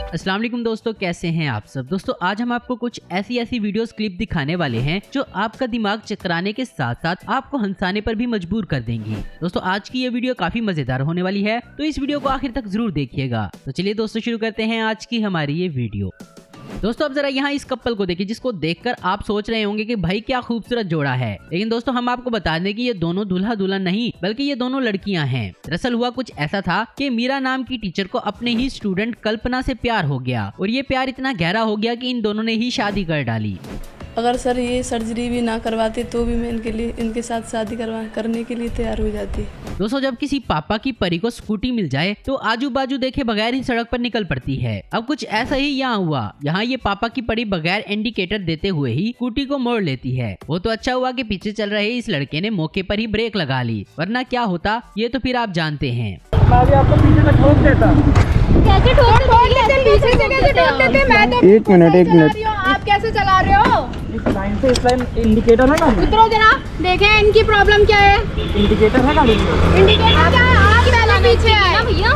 अस्सलाम वालेकुम दोस्तों, कैसे हैं आप सब। दोस्तों आज हम आपको कुछ ऐसी वीडियोस क्लिप दिखाने वाले हैं जो आपका दिमाग चकराने के साथ साथ आपको हंसाने पर भी मजबूर कर देंगी। दोस्तों आज की ये वीडियो काफी मजेदार होने वाली है, तो इस वीडियो को आखिर तक जरूर देखिएगा। तो चलिए दोस्तों शुरू करते हैं आज की हमारी ये वीडियो। दोस्तों अब जरा यहाँ इस कपल को देखिए, जिसको देखकर आप सोच रहे होंगे कि भाई क्या खूबसूरत जोड़ा है, लेकिन दोस्तों हम आपको बता दें कि ये दोनों दूल्हा दुल्हन नहीं बल्कि ये दोनों लड़कियां हैं। दरअसल हुआ कुछ ऐसा था कि मीरा नाम की टीचर को अपने ही स्टूडेंट कल्पना से प्यार हो गया और ये प्यार इतना गहरा हो गया कि इन दोनों ने ही शादी कर डाली। अगर सर ये सर्जरी भी ना करवाते तो भी मैं इनके साथ शादी करने के लिए तैयार हो जाती। दोस्तों जब किसी पापा की परी को स्कूटी मिल जाए तो आजू बाजू देखे बगैर ही सड़क पर निकल पड़ती है। अब कुछ ऐसा ही यहाँ हुआ। यहाँ ये पापा की परी बगैर इंडिकेटर देते हुए ही स्कूटी को मोड़ लेती है। वो तो अच्छा हुआ कि पीछे चल रहे इस लड़के ने मौके पर ही ब्रेक लगा ली, वरना क्या होता ये तो फिर आप जानते हैं। मैं भी आपको पीछे से ठोक देता। कैसे ठोक देते? पीछे से कैसे ठोक देते? मैं तो एक मिनट आप कैसे चला रहे हो? इस लाइन से इस लाइन इंडिकेटर है ना? उतरो जरा, देखें इनकी प्रॉब्लम क्या है। इंडिकेटर है गाड़ी में? इंडिकेटर क्या है? आप पहले पीछे है भैया,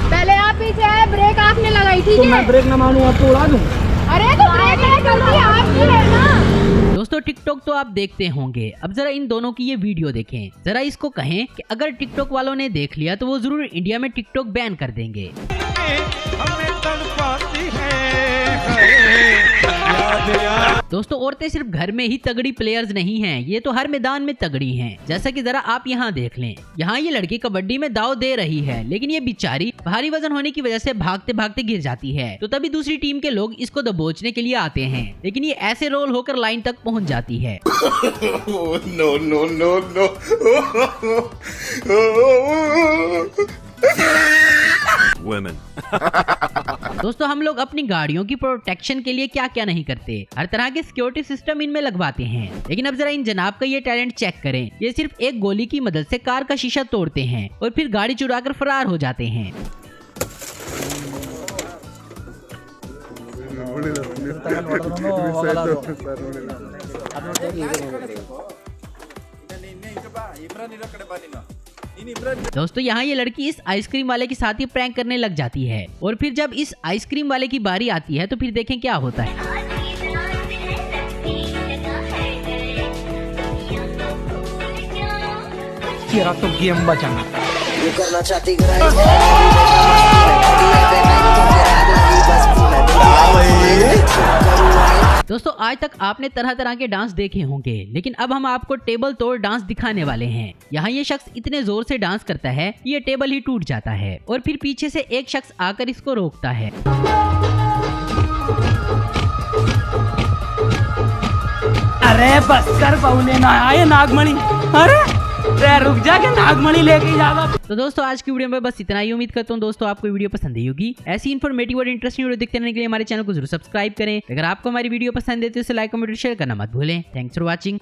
पहले आप पीछे है, ब्रेक आपने लगाई थी। तो मैं ब्रेक न मानूं आपको उड़ा दूं? अरे तो ब्रेक है, गलती आपकी है ना। दोस्तों टिकटॉक तो आप देखते होंगे, अब जरा इन दोनों की ये वीडियो देखें। जरा इसको कहें कि अगर टिकटॉक वालों ने देख लिया तो वो जरूर इंडिया में टिकटॉक बैन कर देंगे। दोस्तों औरतें सिर्फ घर में ही तगड़ी प्लेयर्स नहीं हैं, ये तो हर मैदान में तगड़ी हैं। जैसा कि जरा आप यहाँ देख लें, यहाँ ये लड़की कबड्डी में दाव दे रही है, लेकिन ये बेचारी भारी वजन होने की वजह से भागते भागते गिर जाती है। तो तभी दूसरी टीम के लोग इसको दबोचने के लिए आते हैं, लेकिन ये ऐसे रोल होकर लाइन तक पहुँच जाती है। No, no, no, no. Women. दोस्तों हम लोग अपनी गाड़ियों की प्रोटेक्शन के लिए क्या क्या नहीं करते, हर तरह के सिक्योरिटी सिस्टम इनमें लगवाते हैं। लेकिन अब जरा इन जनाब का ये टैलेंट चेक करें। ये सिर्फ एक गोली की मदद से कार का शीशा तोड़ते हैं और फिर गाड़ी चुराकर फरार हो जाते हैं। दोस्तों यहाँ ये लड़की इस आइसक्रीम वाले के साथ ही प्रैंक करने लग जाती है और फिर जब इस आइसक्रीम वाले की बारी आती है तो फिर देखें क्या होता है। तेरा तो गेम बचाना। दोस्तों आज तक आपने तरह तरह के डांस देखे होंगे, लेकिन अब हम आपको टेबल तोड़ डांस दिखाने वाले हैं। यहाँ ये शख्स इतने जोर से डांस करता है ये टेबल ही टूट जाता है और फिर पीछे से एक शख्स आकर इसको रोकता है। अरे बस कर पौने ना आए नागमणि। अरे रुक जा के नागमणि लेके जाएगा। तो दोस्तों आज की वीडियो में बस इतना ही। उम्मीद करता हूँ दोस्तों आपको वीडियो पसंद आई होगी। ऐसी इन्फॉर्मेटिव और इंटरेस्टिंग वीडियो देखते रहने के लिए हमारे चैनल को जरूर सब्सक्राइब करें। अगर आपको हमारी वीडियो पसंद है तो इसे लाइक कमेंट शेयर करना मत भूलें। Thanks for watching.